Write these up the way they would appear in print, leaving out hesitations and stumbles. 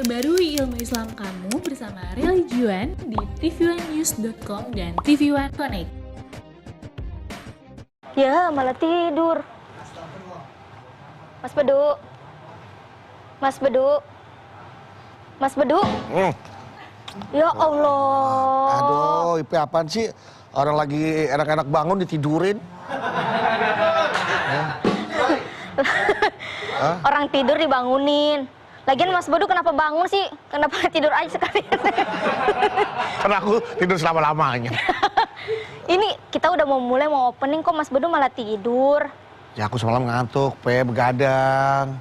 Perbarui ilmu Islam kamu bersama Religion di tv1news.com dan TV1 Connect. Ya, malah tidur. Mas Bedu. Mas Bedu. Mas Bedu. Ya Allah. Aduh, IP apaan sih? Orang lagi enak-enak bangun ditidurin. Orang tidur dibangunin. Lagian Mas Bedu kenapa bangun sih? Kenapa tidur aja sekalian? Karena aku tidur selama-lamanya. Ini kita udah mau mulai, mau opening kok Mas Bedu malah tidur. Ya aku semalam ngantuk, begadang.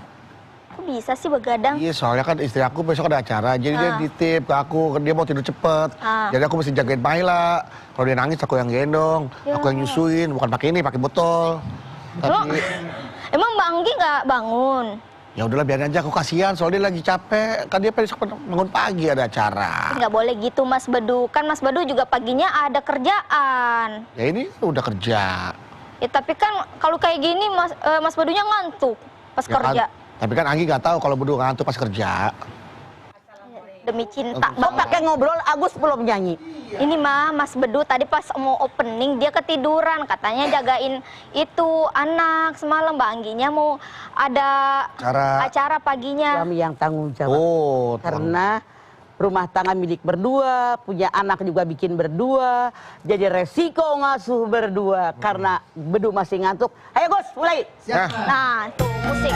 Kok bisa sih begadang? Iya, soalnya kan istri aku besok ada acara, jadi dia nitip ke aku, dia mau tidur cepet. Jadi aku mesti jagain Maila. Kalau dia nangis aku yang gendong, aku yang nyusuin, bukan pakai ini, pakai botol. Tapi Emang Mbak Anggi nggak bangun? ya udahlah biarin aja, aku kasihan soalnya dia lagi capek. Kan dia besok bangun pagi ada acara. Nggak boleh gitu Mas Bedu. Kan Mas Bedu juga paginya ada kerjaan. Ya ini udah kerja. Ya tapi kan kalau kayak gini Mas Bedunya ngantuk pas Ya kerja. kan, tapi kan Anggi nggak tahu kalau berdua ngantuk pas kerja. Demi cinta. Kok pakai ngobrol, Agus belum nyanyi. Ini mah Mas Bedu tadi pas mau opening dia ketiduran, katanya jagain itu anak. Semalam Mbak Angginya mau ada acara paginya. Suami yang tanggung jawab. Oh, Karena rumah tangga milik berdua, punya anak juga bikin berdua, jadi resiko ngasuh berdua. Karena Bedu masih ngantuk. Ayo Gus, mulai. Nah, tuh musik.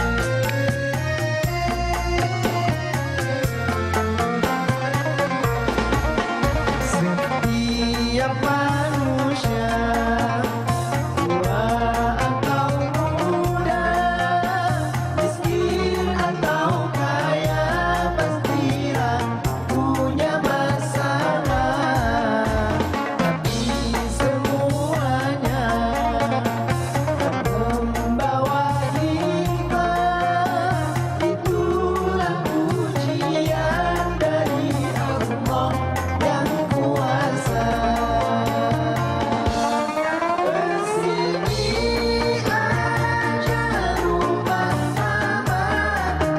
Setiap manusia, tua atau muda, miskin atau kaya, pastilah punya masalah. Tapi semuanya membawa hikmah. Itulah ujian dari Allah yang kuasa. Kesini aja rumah mama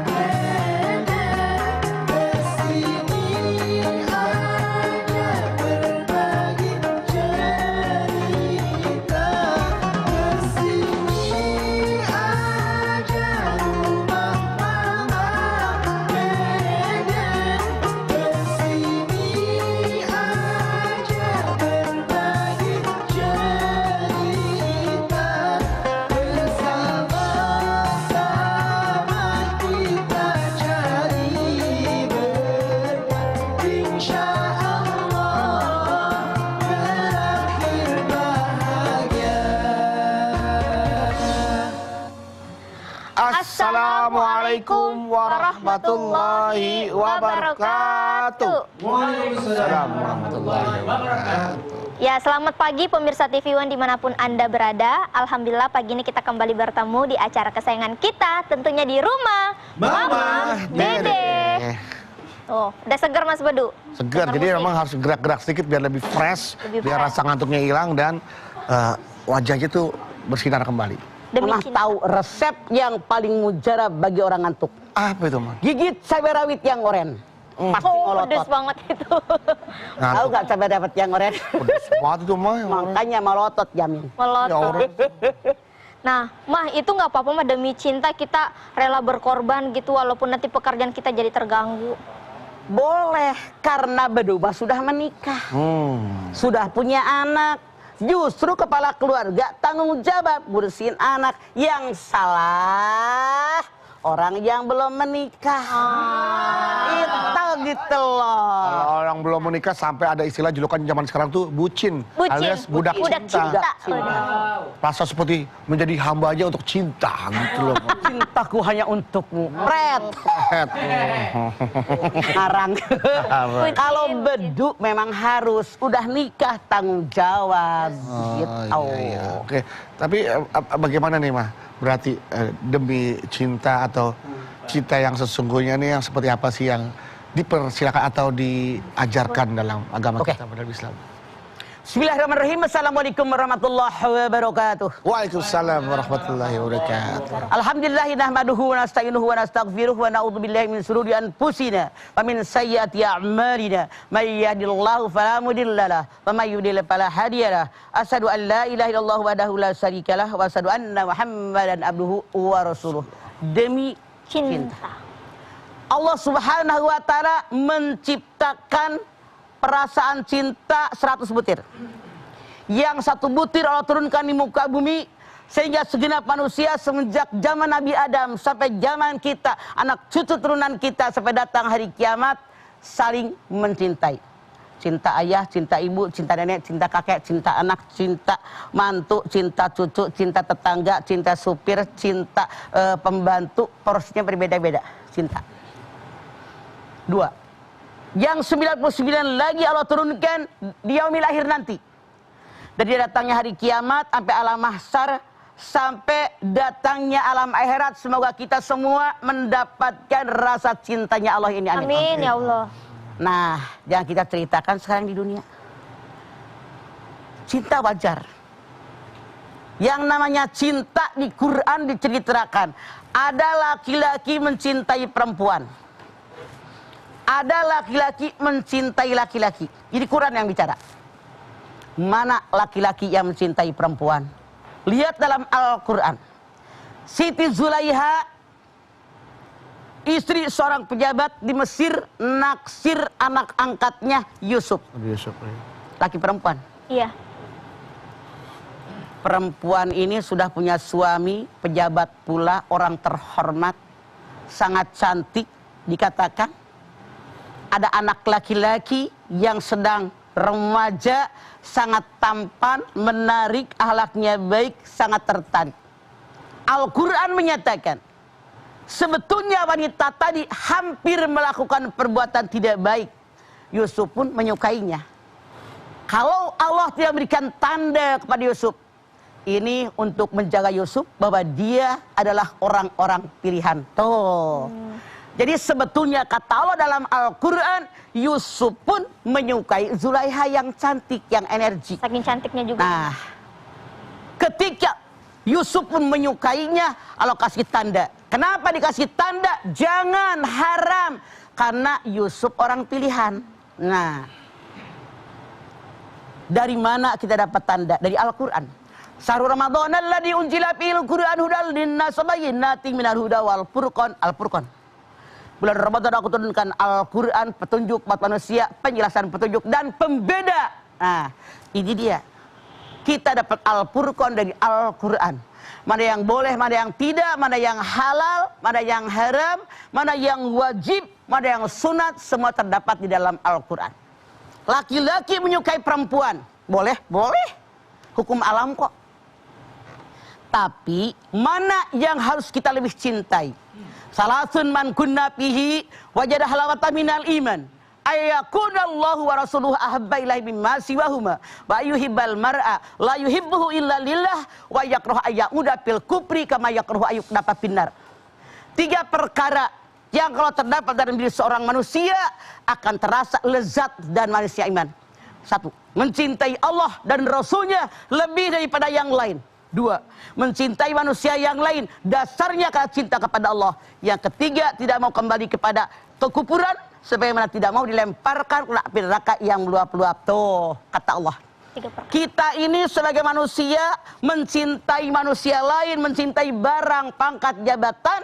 nenek, kesini aja berbagi cerita, kesini aja rumah mama nenek, kesini aja berbagi cerita, bersama-sama kita cari berkat, insya Allah berakhir bahagia. Assalamualaikum warahmatullahi wabarakatuh. Waalaikumsalam warahmatullahi wabarakatuh. Ya, selamat pagi pemirsa TV One dimanapun Anda berada. Alhamdulillah pagi ini kita kembali bertemu di acara kesayangan kita, tentunya di rumah Mama Dede. Oh, udah segar Mas Bedu? Segar, Dengar jadi musik. memang harus gerak-gerak sedikit biar lebih fresh, Lebih biar fresh. rasa ngantuknya hilang dan wajahnya tuh bersinar kembali. Demi Mama cinta. tahu resep yang paling mujarab bagi orang ngantuk. Apa itu, Mas? Gigit cabai rawit yang oren. Pasti Oh, pedes ngolotot. banget itu. Tahu gak cabai rawit yang oren? Pedes banget itu, Mas. Makanya melotot jamin. Ya Melotot. Allah. Nah, Mah, itu nggak apa-apa mah, demi cinta kita rela berkorban gitu walaupun nanti pekerjaan kita jadi terganggu. Boleh, karena Bedu mah sudah menikah. Sudah punya anak. Justru kepala keluarga tanggung jawab ngurusin anak. Yang salah orang yang belum menikah. Itu gitu loh. Kalau orang belum menikah sampai ada istilah julukan zaman sekarang tuh bucin, Bucin, alias budak cinta. Rasa seperti menjadi hamba aja untuk cinta gitu loh. Cintaku hanya untukmu. Pret. Ngarang. Kalau Bedu memang harus udah nikah tanggung jawab. Gitu. Iya. Oke, tapi bagaimana nih Mah? Berarti demi cinta atau cinta yang sesungguhnya nih yang seperti apa sih yang dipersilakan atau diajarkan dalam agama Oke. kita dalam Islam? Bismillahirrahmanirrahim. Assalamualaikum warahmatullahi wabarakatuh. Waalaikumsalam warahmatullahi wabarakatuh. Alhamdulillah nahmaduhu wa nasta'inuhu wa nastaghfiruh wa na'udzubillahi min shururi anfusina wa min sayyiati a'malina. May yahdihillahu fala mudhillalah wa may yudhlil fala hadiyalah. Asyhadu an la ilaha illallah wahdahu la syarikalah wa asyhadu anna Muhammadan abduhu wa rasuluh. Demi cinta. Allah Subhanahu wa taala menciptakan perasaan cinta 100 butir. Yang 1 butir Allah turunkan di muka bumi, sehingga segenap manusia semenjak zaman Nabi Adam sampai zaman kita, anak cucu turunan kita sampai datang hari kiamat, saling mencintai. Cinta ayah, cinta ibu, cinta nenek, cinta kakek, cinta anak, cinta mantu, cinta cucu, cinta tetangga, cinta supir, cinta pembantu, porsinya berbeda-beda. Cinta. 2. Yang 99 lagi Allah turunkan di yaumil akhir nanti. Dari datangnya hari kiamat sampai alam mahsyar, sampai datangnya alam akhirat, semoga kita semua mendapatkan rasa cintanya Allah ini. Amin. Amin ya Allah. Nah, yang kita ceritakan sekarang di dunia, cinta wajar. Yang namanya cinta di Quran diceritakan, ada laki-laki mencintai perempuan, ada laki-laki mencintai laki-laki. Jadi Quran yang bicara. Mana laki-laki yang mencintai perempuan? Lihat dalam Al-Quran. Siti Zulaiha, istri seorang pejabat di Mesir, naksir anak angkatnya Yusuf. Laki perempuan. Iya. Perempuan ini sudah punya suami, pejabat pula, orang terhormat, sangat cantik, dikatakan. Ada anak laki-laki yang sedang remaja, sangat tampan, menarik, akhlaknya baik, sangat tertarik. Al-Quran menyatakan, sebetulnya wanita tadi hampir melakukan perbuatan tidak baik. Yusuf pun menyukainya. Kalau Allah tidak memberikan tanda kepada Yusuf, ini untuk menjaga Yusuf bahwa dia adalah orang-orang pilihan. Tuh. Jadi sebetulnya kata Allah dalam Al-Quran, Yusuf pun menyukai Zulaiha yang cantik, yang energi. Saking cantiknya juga. Nah, ketika Yusuf pun menyukainya, Allah kasih tanda. Kenapa dikasih tanda? Jangan, haram. Karena Yusuf orang pilihan. Nah, dari mana kita dapat tanda? Dari Al-Quran. Syahrul Ramadan alladzi unzila fihil Qur'an hudal linnas wa bayyinatin minal huda wal furqan. Al-Furqan. Bulan Ramadan aku turunkan Al-Quran, petunjuk buat manusia, penjelasan petunjuk dan pembeda. Nah, ini dia. Kita dapat Al-Furqan dari Al-Quran. Mana yang boleh, mana yang tidak, mana yang halal, mana yang haram, mana yang wajib, mana yang sunat, semua terdapat di dalam Al-Quran. Laki-laki menyukai perempuan, boleh? Boleh. Hukum alam kok. Tapi mana yang harus kita lebih cintai? Salasun man kunna fihi wajada halawatan minal iman. Ayakunallahu wa rasuluhu ahabba ilaihi mimma siwahuma wa yuhibbal mar'a la yuhibbuhu illa lillah wa yakrahu ayyuda fil kufri kama yakrahu ayyuqdafa finnar. 3 perkara yang kalau terdapat dalam diri seorang manusia akan terasa lezat dan manisnya iman. 1. Mencintai Allah dan Rasulnya lebih daripada yang lain. 2. Mencintai manusia yang lain, dasarnya karena cinta kepada Allah. Yang ketiga, tidak mau kembali kepada kekufuran, sebagaimana tidak mau dilemparkan ke api neraka yang meluap-luap. Tuh, kata Allah. Kita ini sebagai manusia, mencintai manusia lain, mencintai barang, pangkat, jabatan,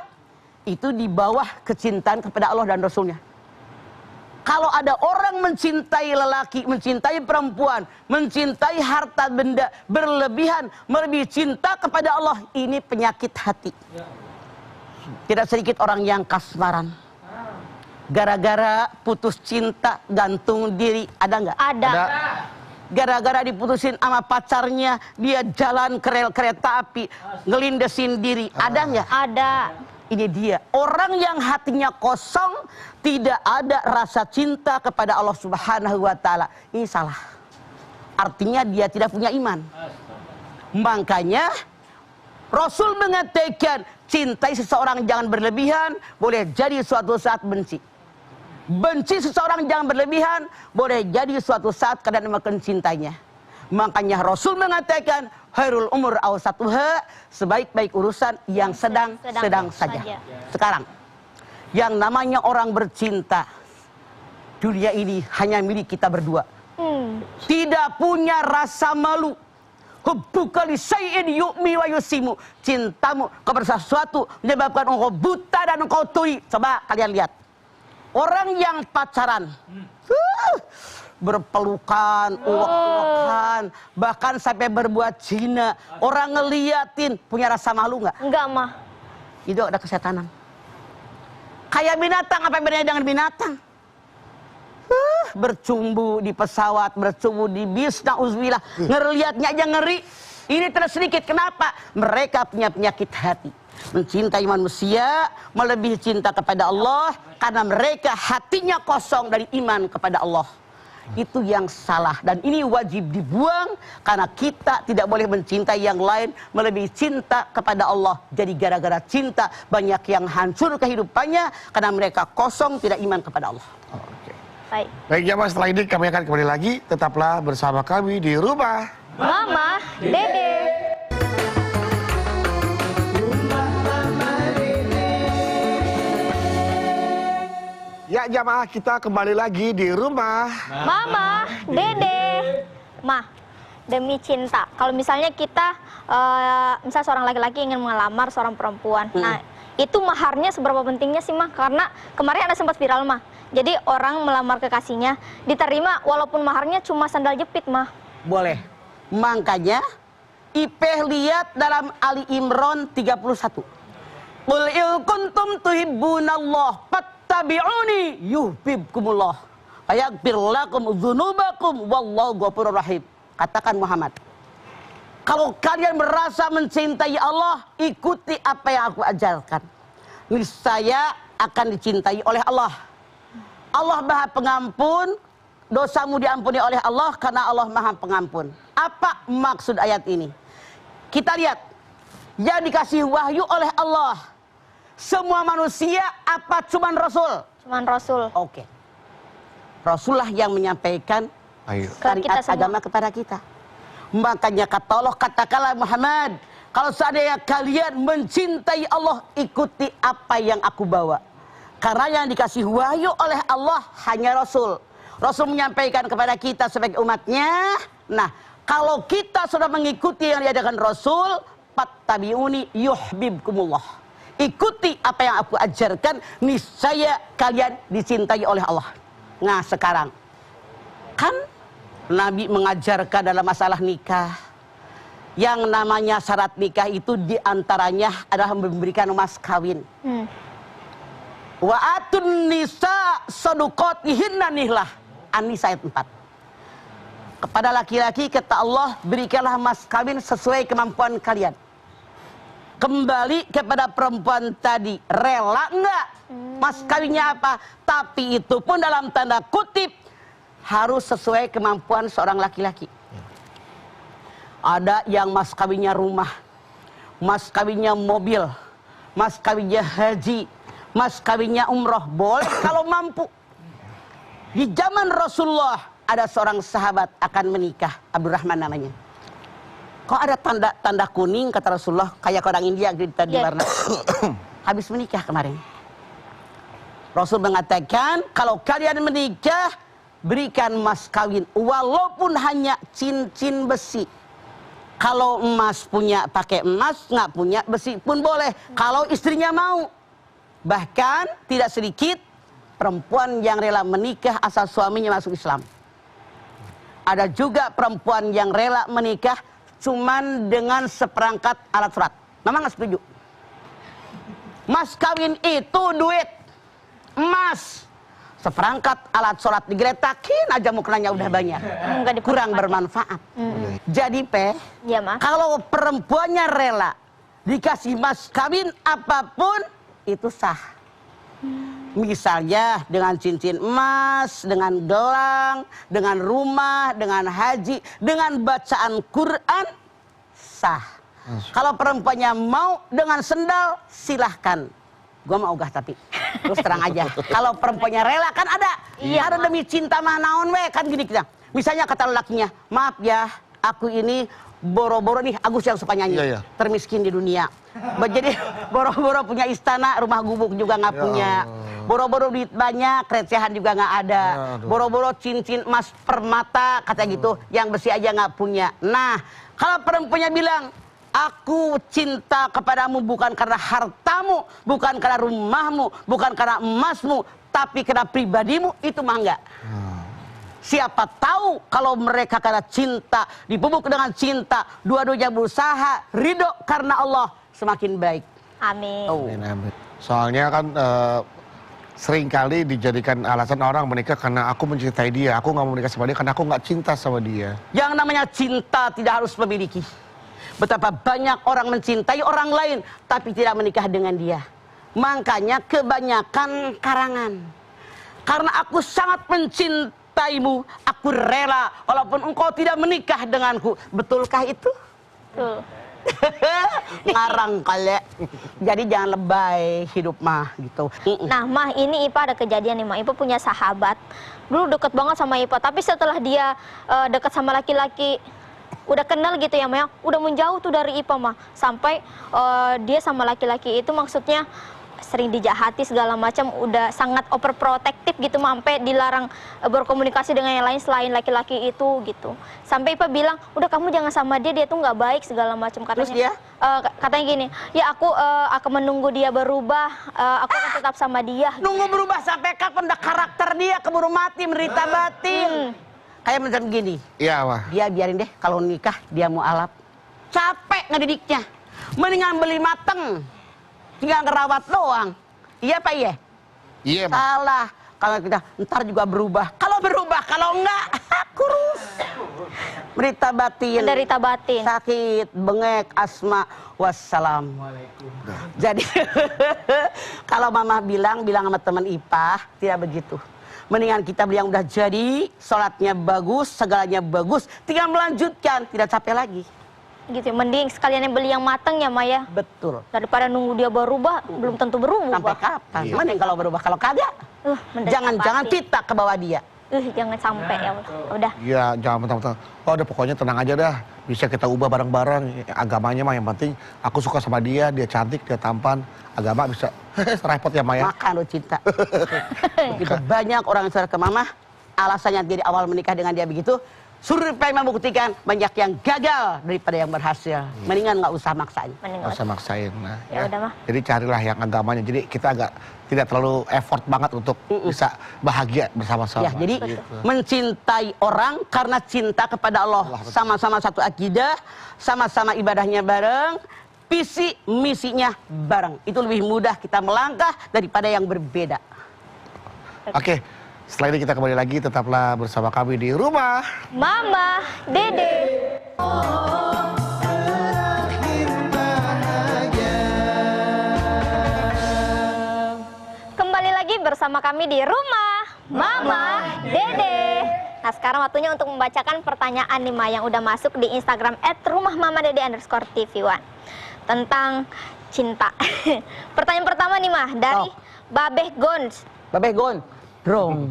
itu di bawah kecintaan kepada Allah dan Rasulnya. Kalau ada orang mencintai lelaki, mencintai perempuan, mencintai harta benda, berlebihan, melebihi cinta kepada Allah, ini penyakit hati. Tidak sedikit orang yang kasmaran. Gara-gara putus cinta, gantung diri, ada nggak? Ada. Gara-gara diputusin sama pacarnya, dia jalan ke rel kereta api, ngelindesin diri, ada nggak? Ada. Ini dia, orang yang hatinya kosong, tidak ada rasa cinta kepada Allah Subhanahu wa taala. Ini salah. Artinya dia tidak punya iman. Makanya Rasul mengatakan, cintai seseorang jangan berlebihan, boleh jadi suatu saat benci. Benci seseorang jangan berlebihan, boleh jadi suatu saat kalian makin cintanya. Makanya Rasul mengatakan khairul umur awsatuha, sebaik-baik urusan yang sedang saja. Sekarang yang namanya orang bercinta, dunia ini hanya milik kita berdua. Tidak punya rasa malu. Hubbuka li syai'in yu'mi wa yusimu. Cintamu kepada sesuatu menyebabkan engkau buta dan engkau tuli. Coba kalian lihat. Orang yang pacaran, berpelukan, uwak-uwakan, bahkan sampai berbuat zina. Orang ngeliatin, punya rasa malu nggak? Enggak, mah. Itu ada kesetanan. Kayak binatang, apa bedanya dengan binatang? Bercumbu di pesawat, bercumbu di bis, na'udzubillah. Ngeliatnya aja ngeri. Ini terus sedikit. Kenapa? Mereka punya penyakit hati. Mencintai manusia melebihi cinta kepada Allah. Karena mereka hatinya kosong dari iman kepada Allah. Itu yang salah. Dan ini wajib dibuang. Karena kita tidak boleh mencintai yang lain melebihi cinta kepada Allah. Jadi gara-gara cinta banyak yang hancur kehidupannya. Karena mereka kosong tidak iman kepada Allah. Baik jamaah, setelah ini kami akan kembali lagi. Tetaplah bersama kami di Rumah Mama Dede. Ya jamaah, kita kembali lagi di Rumah Mama Dede. Mah, demi cinta. Kalau misalnya kita, misal seorang laki-laki ingin melamar seorang perempuan. Nah, itu maharnya seberapa pentingnya sih, Mah? Karena kemarin ada sempat viral, Mah. Jadi orang melamar kekasihnya, diterima walaupun maharnya cuma sandal jepit, Mah. Boleh. Makanya Ipeh lihat dalam Ali Imran 31. Qul in kuntum tuhibbunallah fattabi'uni yuhibbukumullah wa yaghfir lakum dzunubakum wallahu ghafurur rahim. Katakan Muhammad, kalau kalian merasa mencintai Allah, ikuti apa yang aku ajarkan. Niscaya akan dicintai oleh Allah. Allah Maha Pengampun, dosamu diampuni oleh Allah karena Allah Maha Pengampun. Apa maksud ayat ini? Kita lihat, yang dikasih wahyu oleh Allah. Semua manusia apa cuman Rasul? Cuman Rasul. Oke. Rasulullah yang menyampaikan syariat agama kepada kita. Makanya kata Allah, katakanlah Muhammad, kalau seandainya kalian mencintai Allah, ikuti apa yang aku bawa. Karena yang dikasih wahyu oleh Allah hanya Rasul. Rasul menyampaikan kepada kita sebagai umatnya. Nah, kalau kita sudah mengikuti yang diajarkan Rasul, fattabi'uni yuhibbukumullah. Ikuti apa yang aku ajarkan, niscaya kalian dicintai oleh Allah. Nah, sekarang kan Nabi mengajarkan dalam masalah nikah. Yang namanya syarat nikah itu diantaranya adalah memberikan mas kawin. Wa atun nisa saduqatihinna nihlah. An-Nisa ayat 4. Kepada laki-laki kata Allah, berikanlah mas kawin sesuai kemampuan kalian. Kembali kepada perempuan tadi, rela enggak mas kawinnya apa? Tapi itu pun dalam tanda kutip harus sesuai kemampuan seorang laki-laki. Ada yang mas kawinnya rumah, mas kawinnya mobil, mas kawinnya haji, mas kawinnya umroh, boleh kalau mampu. Di zaman Rasulullah ada seorang sahabat akan menikah, Abdurrahman namanya. Kok ada tanda kuning kata Rasulullah, kayak orang India di warna. Habis menikah kemarin. Rasul mengatakan, kalau kalian menikah, berikan mas kawin walaupun hanya cincin besi. Kalau emas punya pakai emas, nggak punya besi pun boleh. Kalau istrinya mau. Bahkan tidak sedikit perempuan yang rela menikah asal suaminya masuk Islam. Ada juga perempuan yang rela menikah cuman dengan seperangkat alat sholat. Mama nggak setuju. Mas kawin itu duit, emas, seperangkat alat sholat digeretakin aja muknanya udah banyak. Kurang bermanfaat. Jadi ya, Ma. kalau perempuannya rela dikasih mas kawin apapun itu sah. Misalnya dengan cincin emas, dengan gelang, dengan rumah, dengan haji, dengan bacaan Quran, sah. Kalau perempuannya mau dengan sendal, silahkan. Gua mau ogah tapi terus terang aja. Kalau perempuannya rela kan ada. Iya, ada demi cinta mah naon we kan gini kita. Misalnya kata lelakinya, maaf ya, aku ini boro-boro nih, Agus yang suka nyanyi, Iya, iya. termiskin di dunia. Jadi boro-boro punya istana, rumah gubuk juga nggak punya. Boro-boro duit banyak, recehan juga nggak ada. Boro-boro cincin emas permata, kata gitu, yang besi aja nggak punya. Nah, kalau perempuannya bilang, aku cinta kepadamu bukan karena hartamu, bukan karena rumahmu, bukan karena emasmu, tapi karena pribadimu, itu mah enggak. Siapa tahu kalau mereka karena cinta, dipupuk dengan cinta, dua-duanya berusaha, ridho karena Allah, semakin baik. Amin. Soalnya kan seringkali dijadikan alasan orang menikah karena aku mencintai dia, aku nggak mau menikah sama dia karena aku nggak cinta sama dia. Yang namanya cinta tidak harus memiliki. Betapa banyak orang mencintai orang lain tapi tidak menikah dengan dia. Makanya kebanyakan karangan. Karena aku sangat mencintaimu, aku rela walaupun engkau tidak menikah denganku. Betulkah itu? Tuh. Ngarang kali. Jadi jangan lebay hidup mah gitu. Nah, Mah, ini Ipa ada kejadian nih, Mah. Ipa punya sahabat. Dulu deket banget sama Ipa, tapi setelah dia deket sama laki-laki, udah kenal gitu ya, Mah, udah menjauh tuh dari Ipa, Mah. Sampai dia sama laki-laki itu maksudnya sering dijahati segala macam, udah sangat overprotective gitu, Mah. Sampai dilarang berkomunikasi dengan yang lain selain laki-laki itu gitu. Sampai Ipa bilang, udah kamu jangan sama dia, dia tuh nggak baik segala macam. Katanya, Terus dia? Katanya gini, ya aku akan menunggu dia berubah, aku akan tetap sama dia. Nunggu berubah sampai kapan? Dah karakter dia keburu mati, menderita batin. Kayak macam gini. Iya, Wah. Dia biarin deh, kalau nikah dia mau alap. Capek ngedidiknya. Mendingan beli mateng. Tinggal ngerawat doang. Iya Pak iya? Iya, Mas. Salah. Kalau kita ntar juga berubah. Kalau berubah, kalau enggak kurus. Menderita batin. Menderita batin. Sakit, bengek, asma. Wassalam. Jadi kalau mama bilang sama teman Ipah, tidak begitu. Mendingan kita beli yang udah jadi, sholatnya bagus, segalanya bagus, tinggal melanjutkan, tidak capek lagi. Gitu, mending sekalian beli yang mateng ya, Maya. Betul. Daripada nunggu dia berubah, belum tentu berubah. Sampai kapan? Mending kalau berubah, kalau kagak, menderita jangan batin. kita ke bawah dia. Jangan sampai ya Allah. Udah. Iya, jangan mentang-mentang. Oh, udah pokoknya tenang aja dah. Bisa kita ubah bareng-bareng. Agamanya mah yang penting aku suka sama dia, dia cantik, dia tampan. Agama bisa repot ya, Maya. Makan lo cinta. Begitu banyak orang yang saudara ke mama, alasannya dari awal menikah dengan dia begitu. Survei membuktikan banyak yang gagal daripada yang berhasil. Mendingan nggak usah maksain. Nggak usah maksain. Nah, Ya udah, Mah. Jadi carilah yang agamanya. Jadi kita agak tidak terlalu effort banget untuk bisa bahagia bersama-sama. Ya, jadi Gitu. mencintai orang karena cinta kepada Allah. Sama-sama satu akidah, sama-sama ibadahnya bareng, visi misinya bareng. Itu lebih mudah kita melangkah daripada yang berbeda. Oke, setelah ini kita kembali lagi. Tetaplah bersama kami di Rumah Mama, Dede. Kembali lagi bersama kami di Rumah Mama, Dede. Nah, sekarang waktunya untuk membacakan pertanyaan nih, Ma, yang udah masuk di Instagram @rumahmamadede_tv1 tentang cinta. Pertanyaan pertama nih, Ma, dari Babeh Gons. Babeh Gon, Drong.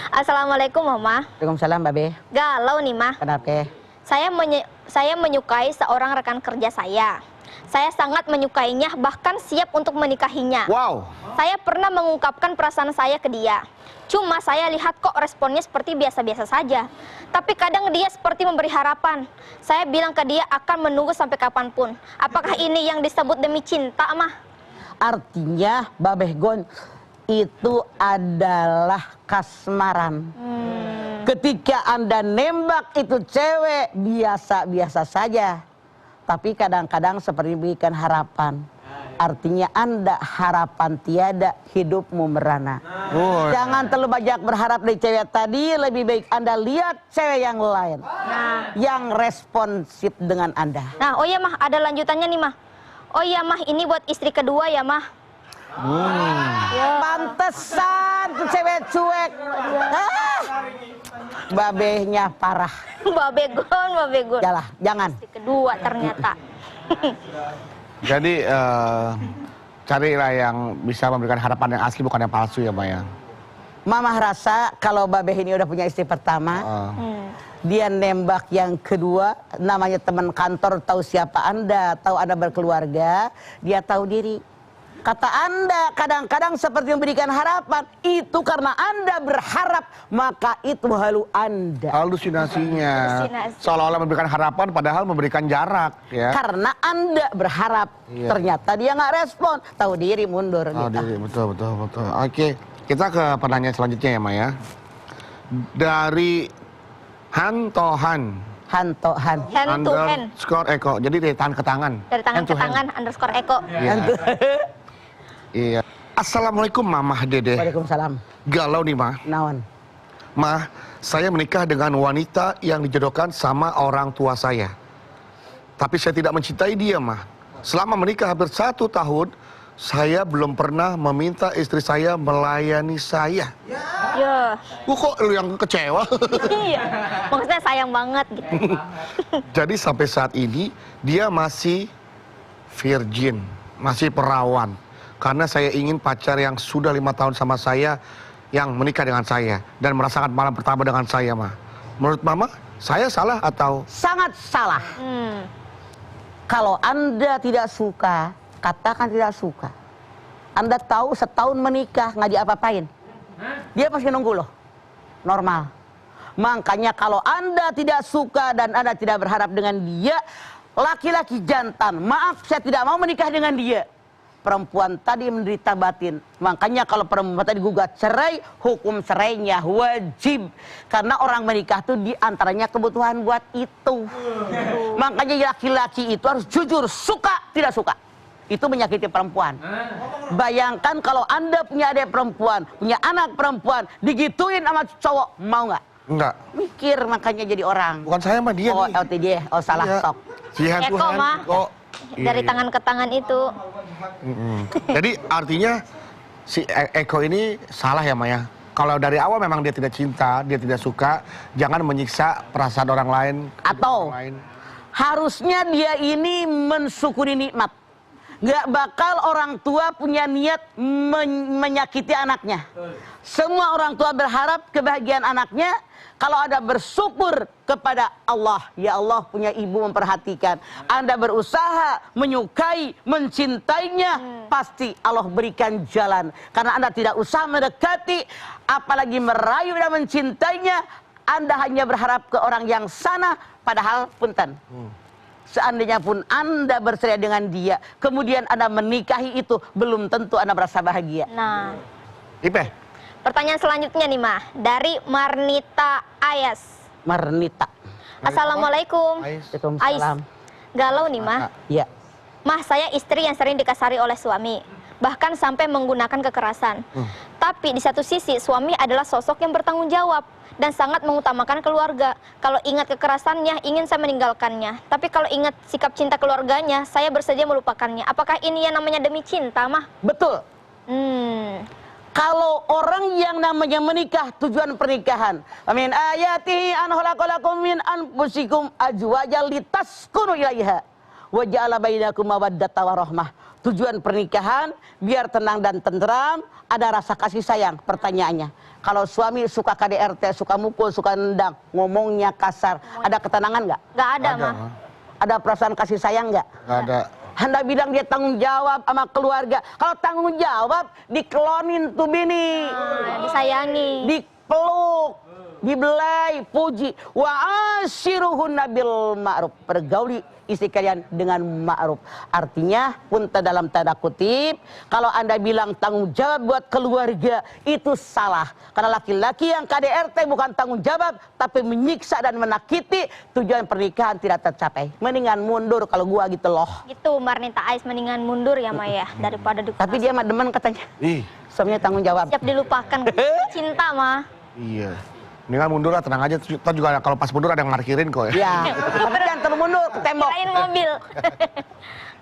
Assalamualaikum, Mama. Waalaikumsalam, Babe. Galau nih, Ma. Kenapa? Saya menyukai seorang rekan kerja saya. Saya sangat menyukainya, bahkan siap untuk menikahinya. Wow. Saya pernah mengungkapkan perasaan saya ke dia. Cuma saya lihat kok responnya seperti biasa-biasa saja. Tapi kadang dia seperti memberi harapan. Saya bilang ke dia akan menunggu sampai kapanpun. Apakah ini yang disebut demi cinta, Mah? Artinya, Babeh Gon, itu adalah kasmaran. Ketika Anda nembak itu cewek, biasa-biasa saja. Tapi kadang-kadang seperti berikan harapan. Artinya Anda harapan tiada, hidupmu merana. Jangan terlalu banyak berharap dari cewek tadi, lebih baik Anda lihat cewek yang lain. Yang responsif dengan Anda. Nah, oh iya, Mah, ada lanjutannya nih, Mah. Oh iya, Mah, ini buat istri kedua ya, Mah. Pantesan tuh cewek cuek. Babehnya parah. Babegon. Jangan. Istri kedua ternyata. Jadi carilah yang bisa memberikan harapan yang asli, bukan yang palsu ya, Maya. Mama rasa kalau Babeh ini udah punya istri pertama, dia nembak yang kedua, namanya teman kantor, tahu siapa Anda, tahu Anda berkeluarga, dia tahu diri. Kata Anda kadang-kadang seperti memberikan harapan, itu karena Anda berharap, maka itu halu Anda. Halusinasinya. Halusinasi. Seolah-olah memberikan harapan padahal memberikan jarak ya. Karena Anda berharap, ternyata dia nggak respon, tahu diri mundur. Oh, gitu. diri, betul. Oke, kita ke pertanyaan selanjutnya ya, Maya. Dari Hantohan. Hand to hand. Underscore Eko. Jadi dari tangan ke tangan. Dari tangan Hand ke to hand. tangan underscore Eko. Iya. Assalamualaikum Mamah Dede. Waalaikumsalam. Galau nih Mah. Naon? Mah, saya menikah dengan wanita yang dijodohkan sama orang tua saya. Tapi saya tidak mencintai dia Mah. Selama menikah hampir 1 tahun, saya belum pernah meminta istri saya melayani saya. Ya. Kok lu yang kecewa? Iya. Maksudnya sayang banget gitu. Jadi sampai saat ini dia masih virgin, masih perawan. Karena saya ingin pacar yang sudah 5 tahun sama saya, yang menikah dengan saya dan merasakan malam pertama dengan saya, Mah. Menurut Mama, saya salah atau? Sangat salah. Kalau Anda tidak suka, katakan tidak suka. Anda tahu setahun menikah nggak diapa-apain, dia pasti nunggu loh, normal. Makanya kalau Anda tidak suka dan Anda tidak berharap dengan dia, laki-laki jantan, maaf saya tidak mau menikah dengan dia. Perempuan tadi menderita batin. Makanya kalau perempuan tadi gugat cerai, hukum cerainya wajib. Karena orang menikah itu diantaranya kebutuhan buat itu. Makanya laki-laki itu harus jujur, suka tidak suka. Itu menyakiti perempuan. Bayangkan kalau Anda punya adik perempuan, punya anak perempuan, digituin sama cowok, mau nggak? Enggak. Mikir makanya jadi orang. Bukan saya Mah, dia Oh, nih. LTD, oh salah Iya. sok. Si hantu Eko, Mah. Oh, Dari iya. tangan ke tangan itu. Jadi artinya si Eko ini salah ya Maya. Kalau dari awal memang dia tidak cinta, dia tidak suka, jangan menyiksa perasaan orang lain. Atau orang lain. harusnya dia ini mensyukuri nikmat. Nggak bakal orang tua punya niat menyakiti anaknya. Semua orang tua berharap kebahagiaan anaknya. Kalau Anda bersyukur kepada Allah, ya Allah punya ibu memperhatikan. Anda berusaha menyukai, mencintainya, pasti Allah berikan jalan. Karena Anda tidak usah mendekati, apalagi merayu dan mencintainya. Anda hanya berharap ke orang yang sana, padahal punten. Seandainya pun Anda bercerai dengan dia, kemudian Anda menikahi itu, belum tentu Anda merasa bahagia. Nah, Ipe. pertanyaan selanjutnya nih Mah, dari Marnita Ayas. Marnita. Assalamualaikum. Waalaikumsalam. Galau nih Mah. Ya. Mah, saya istri yang sering dikasari oleh suami, bahkan sampai menggunakan kekerasan. Tapi di satu sisi suami adalah sosok yang bertanggung jawab dan sangat mengutamakan keluarga. Kalau ingat kekerasannya, ingin saya meninggalkannya. Tapi kalau ingat sikap cinta keluarganya, saya bersedia melupakannya. Apakah ini yang namanya demi cinta, Mah? Betul. Kalau orang yang namanya menikah, tujuan pernikahan, amin ayatihi an khalaqalakum min anfusikum azwajan litaskunu ilaiha wa ja'ala bainakum mawaddatan warahmah. Tujuan pernikahan biar tenang dan tentram, ada rasa kasih sayang. Pertanyaannya, kalau suami suka KDRT, suka mukul, suka nendang, ngomongnya kasar, ada ketenangan nggak? Nggak ada, Ada, Mah. Mah. Ada perasaan kasih sayang nggak? Nggak ada. Anda bilang dia tanggung jawab sama keluarga. Kalau tanggung jawab, diklonin tuh bini. Disayangi. Dipeluk, dibelai, puji. Wa asyiruhunna bil ma'ruf. Pergauli istri kalian dengan ma'ruf. Artinya, punten dalam tanda kutip, kalau Anda bilang tanggung jawab buat keluarga, itu salah. Karena laki-laki yang KDRT bukan tanggung jawab, tapi menyiksa dan menakiti, tujuan pernikahan tidak tercapai. Mendingan mundur kalau gua gitu loh. Gitu, Marnita Ais, mendingan mundur ya, Maya, daripada dikasih. Tapi dia mah demen katanya. Ih, Suaminya tanggung jawab. Siap dilupakan. Cinta, Mah. iya. Mendingan mundur lah, tenang aja. Kita juga kalau pas mundur ada yang markirin kok ya. Ya, tapi jangan terlalu mundur ke tembok. Kirain mobil.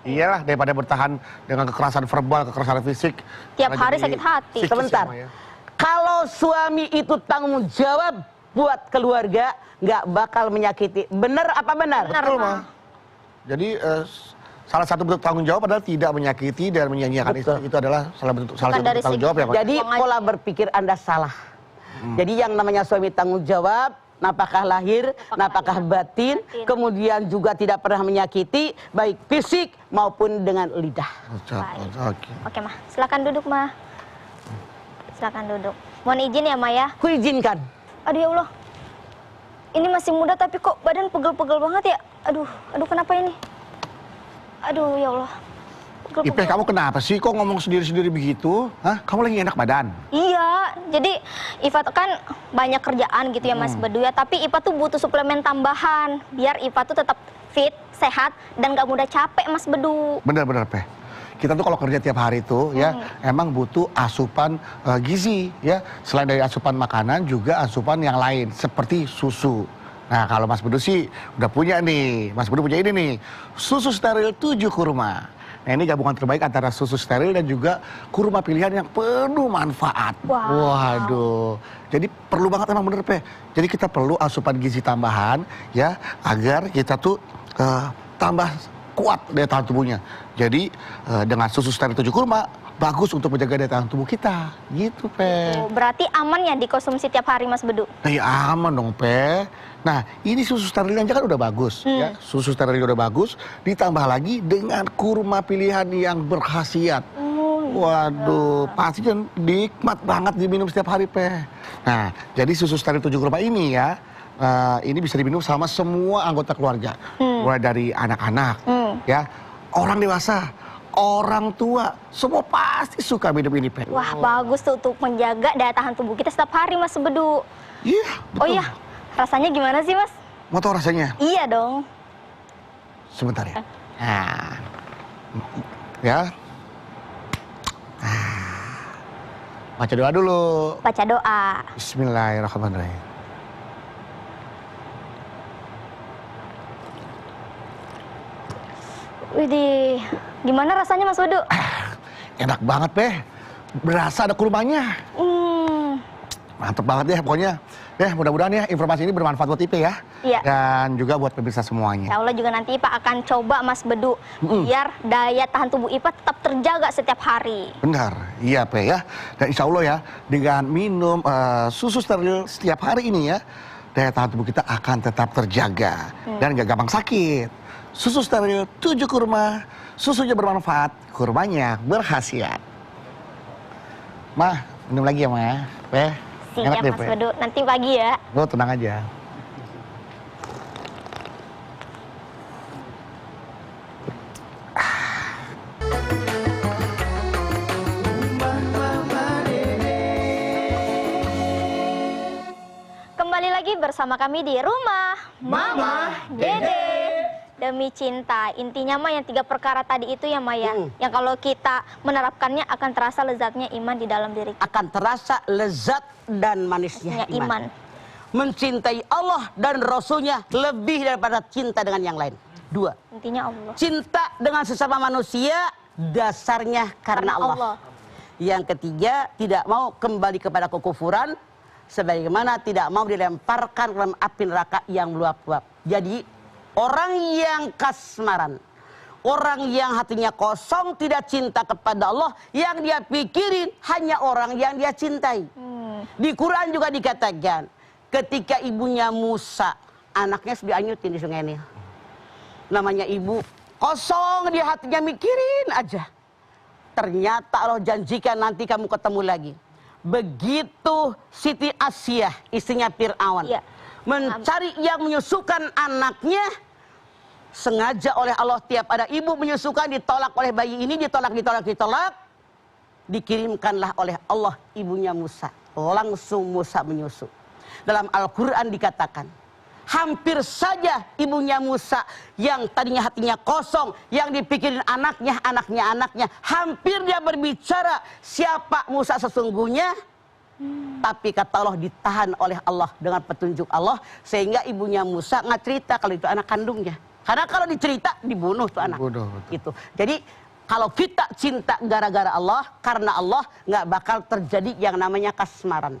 Iyalah, daripada bertahan dengan kekerasan verbal, kekerasan fisik. Tiap malah hari jadi sakit hati. psikis Sebentar. ya, Maya. Kalau suami itu tanggung jawab buat keluarga, nggak bakal menyakiti. Bener apa benar? Benar, Betul, Mah. Mah. Jadi salah satu bentuk tanggung jawab adalah tidak menyakiti dan menyanyiakan Betul. istri. Itu adalah salah satu Bukan bentuk dari tanggung segi- jawab ya, Mah. Jadi Buang aja. pola berpikir Anda salah. Jadi yang namanya suami tanggung jawab, napakah lahir, napakah batin, kemudian juga tidak pernah menyakiti, baik fisik maupun dengan lidah. Oke. Oke, Mah. Silakan duduk, Mah. Silakan duduk. Mohon izin ya, Mah ya. Kuizinkan. Aduh ya Allah. Ini masih muda tapi kok badan pegel-pegel banget ya? Aduh kenapa ini? Aduh ya Allah. Ipeh, kamu kenapa sih kok ngomong sendiri-sendiri begitu? Hah? Kamu lagi enak badan? Iya, jadi Ipa tuh kan banyak kerjaan gitu ya Mas Bedu ya, tapi Ipa tuh butuh suplemen tambahan biar Ipa tuh tetap fit, sehat, dan gak mudah capek Mas Bedu. Bener-bener, Peh. Kita tuh kalau kerja tiap hari tuh ya emang butuh asupan gizi ya. Selain dari asupan makanan juga asupan yang lain seperti susu. Nah kalau Mas Bedu sih udah punya nih, Mas Bedu punya ini nih, susu steril 7 kurma. Nah ini gabungan terbaik antara susu steril dan juga kurma pilihan yang penuh manfaat. Wow. Waduh, jadi perlu banget emang bener Peh. Jadi kita perlu asupan gizi tambahan ya agar kita tuh tambah kuat daya tahan tubuhnya. Jadi dengan susu steril 7 kurma bagus untuk menjaga daya tahan tubuh kita. Gitu, Peh. Oh, berarti aman ya dikonsumsi tiap hari Mas Bedu? Nah, ya aman dong, Peh. Nah, ini susu steril yang kan udah bagus ya. Susu steril udah bagus, ditambah lagi dengan kurma pilihan yang berkhasiat. Waduh, pasti kan nikmat banget diminum setiap hari, Peh. Nah, jadi susu steril 7 kurma ini ya, ini bisa diminum sama semua anggota keluarga. Mulai dari anak-anak, ya, orang dewasa, orang tua, semua pasti suka minum ini, Peh. Wah, bagus tuh untuk menjaga daya tahan tubuh kita setiap hari Mas Bedu. Iya, betul. Oh iya, rasanya gimana sih Mas? Mau tahu rasanya? Iya dong. Sebentar ya. Nah, ya. Baca doa dulu. Baca doa. Bismillahirrahmanirrahim. Widih, gimana rasanya Mas Bedu? Enak banget, Peh. Berasa ada kurmanya. Mantep banget deh pokoknya. Mudah-mudahan ya informasi ini bermanfaat buat Ipe ya. Iya. Dan juga buat pemirsa semuanya. Insya Allah juga nanti Ipa akan coba Mas Bedu biar daya tahan tubuh Ipa tetap terjaga setiap hari. Benar, iya Pe ya. Dan insya Allah ya dengan minum susu steril setiap hari ini ya, daya tahan tubuh kita akan tetap terjaga dan gak gampang sakit. Susu steril 7 kurma, susunya bermanfaat, kurmanya berkhasiat. Mah, minum lagi ya, Ma. Pe. Siap Enak deh, Mas Pe. Bedu, nanti pagi ya. Lo tenang aja. Kembali lagi bersama kami di Rumah Mama Dede. Demi cinta, intinya mah yang 3 perkara tadi itu ya Maya, yang kalau kita menerapkannya akan terasa lezatnya iman di dalam diri kita. Akan terasa lezat dan manisnya iman. Mencintai Allah dan Rasulnya lebih daripada cinta dengan yang lain. 2. Intinya Allah. Cinta dengan sesama manusia dasarnya karena Allah. Yang ketiga, tidak mau kembali kepada kekufuran, sebagaimana tidak mau dilemparkan dalam api neraka yang meluap-luap. Jadi orang yang kasmaran, orang yang hatinya kosong, tidak cinta kepada Allah, yang dia pikirin hanya orang yang dia cintai. Di Quran juga dikatakan, ketika ibunya Musa, anaknya sudah anyutin di sungai Nil. Namanya ibu, kosong di hatinya mikirin aja. Ternyata Allah janjikan nanti kamu ketemu lagi. Begitu Siti Asyah, istrinya Fir'aun, mencari yang menyusukan anaknya, sengaja oleh Allah tiap ada ibu menyusukan, ditolak oleh bayi ini, ditolak, dikirimkanlah oleh Allah ibunya Musa. Langsung Musa menyusu. Dalam Al-Quran dikatakan, hampir saja ibunya Musa yang tadinya hatinya kosong, yang dipikirin anaknya, hampir dia berbicara siapa Musa sesungguhnya. Tapi kata Allah ditahan oleh Allah dengan petunjuk Allah, sehingga ibunya Musa nggak cerita kalau itu anak kandungnya. Karena kalau dicerita dibunuh tuh anak. Gitu. Jadi kalau kita cinta gara-gara Allah, karena Allah, nggak bakal terjadi yang namanya kasmaran.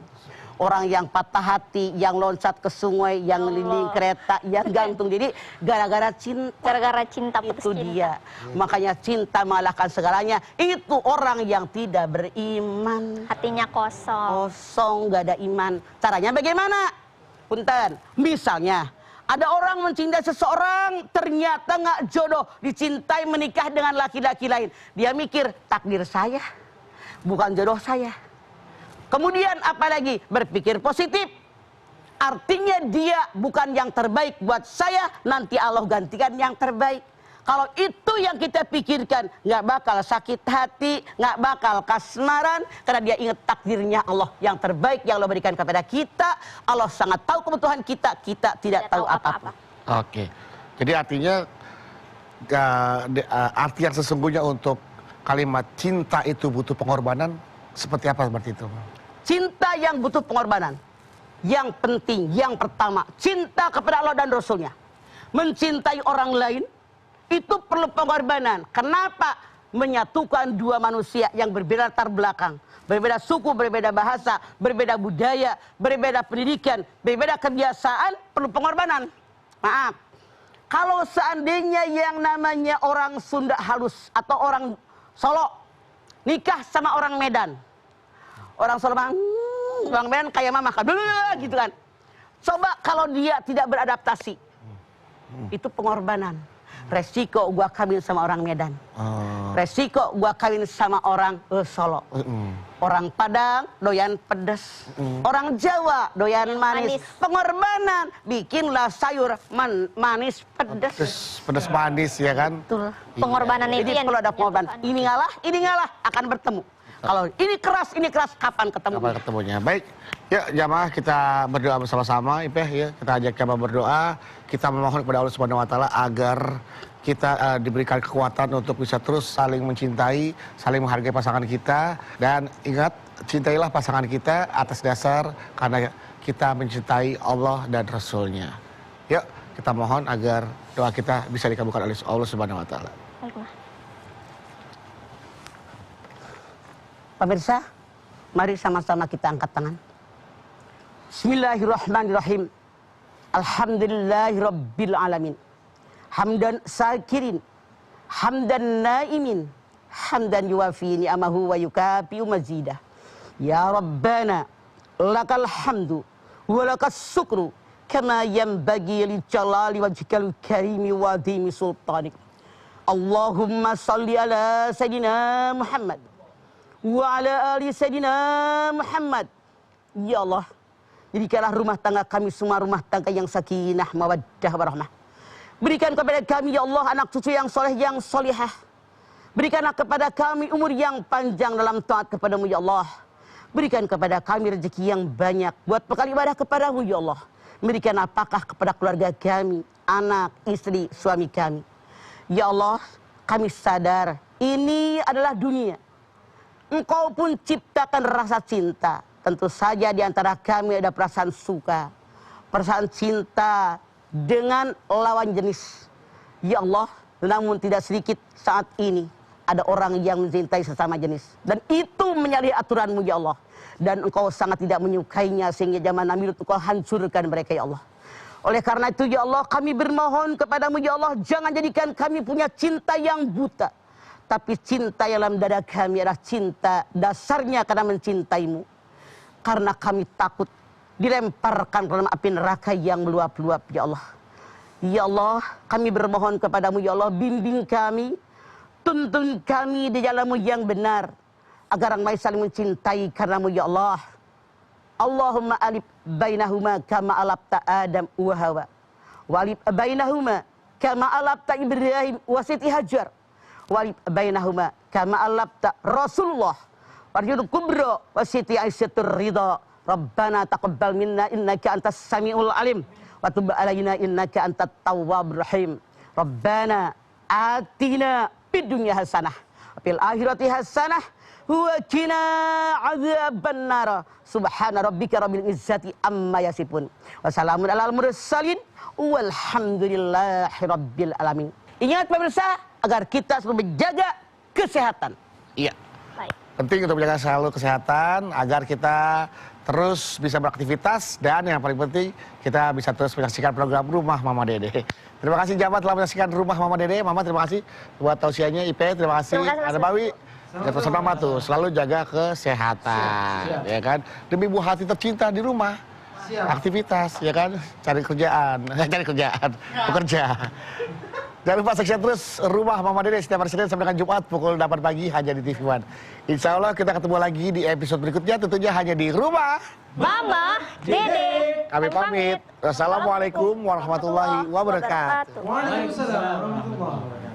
Orang yang patah hati, yang loncat ke sungai, yang ngelinding kereta, yang gantung diri gara-gara cinta. Gara-gara cinta, itu dia. Makanya cinta mengalahkan segalanya. Itu orang yang tidak beriman. Hatinya kosong. Kosong, gak ada iman. Caranya bagaimana? Punten, misalnya ada orang mencintai seseorang, ternyata nggak jodoh, dicintai menikah dengan laki-laki lain. Dia mikir, takdir saya, bukan jodoh saya. Kemudian apalagi? Berpikir positif. Artinya dia bukan yang terbaik buat saya, nanti Allah gantikan yang terbaik. Kalau itu yang kita pikirkan, nggak bakal sakit hati, nggak bakal kasmaran, karena dia ingat takdirnya Allah yang terbaik yang Allah berikan kepada kita. Allah sangat tahu kebutuhan kita, kita tidak tahu apa-apa. Oke, jadi artinya arti yang sesungguhnya untuk kalimat cinta itu butuh pengorbanan, seperti apa seperti itu? Cinta yang butuh pengorbanan, yang penting, yang pertama, cinta kepada Allah dan Rasulnya. Mencintai orang lain, itu perlu pengorbanan. Kenapa? Menyatukan dua manusia yang berbeda latar belakang, berbeda suku, berbeda bahasa, berbeda budaya, berbeda pendidikan, berbeda kebiasaan, perlu pengorbanan. Maaf, kalau seandainya yang namanya orang Sunda halus atau orang Solo nikah sama orang Medan, orang Solo orang Medan kayak mama gitu kan. Coba kalau dia tidak beradaptasi, itu pengorbanan. Resiko gua kawin sama orang Medan, resiko gua kawin sama orang Solo, orang Padang doyan pedas, orang Jawa doyan manis. Pengorbanan, bikinlah sayur manis pedas. Pedas manis ya kan? Betul. Pengorbanan itu Jadi yang perlu ada pengorbanan. Ini ngalah akan bertemu. Kalau ini keras, kapan ketemu? Kapan ketemunya? Baik, ya jamaah kita berdoa bersama-sama, Ipeh ya. Kita ajak jamaah berdoa, kita memohon kepada Allah Subhanahu Wa Taala agar kita diberikan kekuatan untuk bisa terus saling mencintai, saling menghargai pasangan kita. Dan ingat, cintailah pasangan kita atas dasar karena kita mencintai Allah dan Rasulnya. Yuk, kita mohon agar doa kita bisa dikabulkan oleh Allah Subhanahu Wa Taala. Pemirsa, mari sama-sama kita angkat tangan. Bismillahirrahmanirrahim. Alhamdulillahirabbil alamin. Hamdan sakirin, hamdan naimin, hamdan yuwafi ni'amahu wa yukafi'u mazidah. Ya Rabbana, lakal hamdu wa lakas syukru kama yanbaghi li jalali wajhikal karimi wa dimi sultanik. Allahumma salli ala sayyidina Muhammad wa ala ali sayyidina Muhammad. Ya Allah, jadikanlah rumah tangga kami semua rumah tangga yang sakinah, mawaddah, warahmah. Berikan kepada kami ya Allah anak cucu yang soleh, yang solihah. Berikanlah kepada kami umur yang panjang dalam taat kepadamu ya Allah. Berikan kepada kami rezeki yang banyak buat bekal ibadah kepadamu ya Allah. Berikan apakah kepada keluarga kami, anak, istri, suami kami. Ya Allah, kami sadar ini adalah dunia. Engkau pun ciptakan rasa cinta. Tentu saja di antara kami ada perasaan suka, perasaan cinta dengan lawan jenis. Ya Allah, namun tidak sedikit saat ini ada orang yang mencintai sesama jenis. Dan itu menyalahi aturanmu ya Allah. Dan engkau sangat tidak menyukainya sehingga zaman Nabi Lut engkau hancurkan mereka ya Allah. Oleh karena itu ya Allah, kami bermohon kepadamu ya Allah, jangan jadikan kami punya cinta yang buta. Tapi cinta yang dalam dada kami adalah cinta dasarnya karena mencintaimu. Karena kami takut dilemparkan ke dalam api neraka yang meluap-luap ya Allah. Ya Allah, kami bermohon kepadamu ya Allah, bimbing kami, tuntun kami di jalanmu yang benar, agar orang lain saling mencintai karenamu ya Allah. Allahumma alif bainahuma kama alafta Adam wa Hawa, walif bainahuma kama alafta Ibrahim wa Siti Hajar, walif bainahuma kama alafta Rasulullah warjul kubra wa Siti Aisyah ridha. Rabbana taqabbal minna innaka antas samiul alim wa tub alaina innaka antat tawwabur rahim. Rabbana atina fid dunya hasanah wa fil akhirati hasanah wa qina adzaban nar. Subhana rabbika rabbil izzati amma yasifun wa salamun alal mursalin walhamdulillahi rabbil alamin. Ingat pemirsa, agar kita selalu menjaga kesehatan. Iya. Penting untuk menjaga selalu kesehatan agar kita terus bisa beraktivitas dan yang paling penting kita bisa terus menyaksikan program Rumah Mama Dede. Terima kasih Jabat telah menyaksikan Rumah Mama Dede. Mama terima kasih buat tausiahnya. Ipe terima kasih. Ada Bawi. Dan pesan Mama tuh selalu jaga kesehatan, ya kan? Demi buah hati tercinta di rumah. Aktivitas, ya kan? Cari kerjaan, bekerja. Jangan lupa saksikan terus Rumah Mama Dede setiap hari Senin sampai dengan Jumat pukul 8 pagi hanya di TV One. Insya Allah kita ketemu lagi di episode berikutnya, tentunya hanya di Rumah Mama Dede. Kami pamit. Wassalamualaikum warahmatullahi wabarakatuh. Waalaikumsalam warahmatullahi wabarakatuh.